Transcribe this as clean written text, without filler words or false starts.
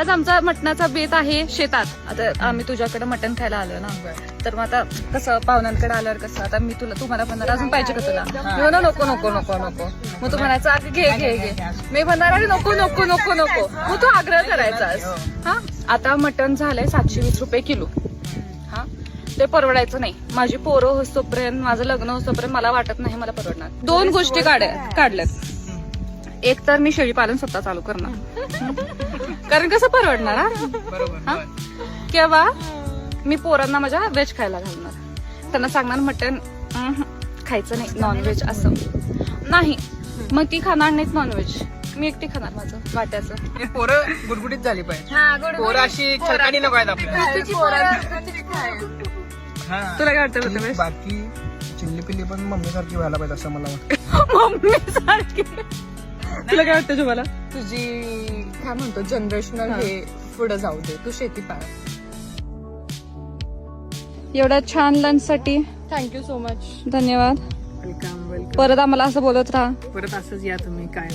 आज आमचा मटणाचा बेत आहे शेतात. आता आम्ही तुझ्याकडे मटण खायला आलो ना, तर मग आता कसं पाहुण्यांकडे आल्यावर कसं आता मी तुम्हाला म्हणणार अजून पाहिजे का तुला, मी म्हणणार नको नको नको नको, मग तू म्हणायचं अगं घे घे घे, मी म्हणणार अरे नको नको नको नको, मग तू आग्रह करायचास. हा आता मटण झालंय 720 रुपये किलो. हा ते परवडायचं नाही. माझी पोरं होतोपर्यंत, माझं लग्न होतोपर्यंत मला वाटत नाही मला परवडणार. 2 गोष्टी काढल्यात. एक तर मी शेळी पालन स्वतः चालू करणार, कारण कसं परवडणार हा, किंवा मी पोरांना माझ्या व्हेज खायला घालणार. त्यांना सांगणार मटण खायचं नाही, नॉनव्हेज असं नाही, मग ती खाणार नाहीत नॉनव्हेज, मी एकटी खाणार माझं वाट्याचं. पोरं गुडगुडीत झाली पाहिजे, पोरं अशी छलकानी नको आहेत आपल्याला. तुला काय वाटतं? बाकी चिल्ली पिल्ली पण मम्मी सारखी व्हायला पाहिजे असं मला वाटतं. मम्मी सारखी. तुला काय वाटतं तुम्हाला? तुझी काय म्हणतो जनरेशनल हे पुढे जाऊ दे, तू शेती पाळ. एवढ्या छान लंच साठी थँक्यू सो मच. धन्यवाद. Welcome welcome. परत आम्हाला असं बोलत राहा. परत असंच या तुम्ही काय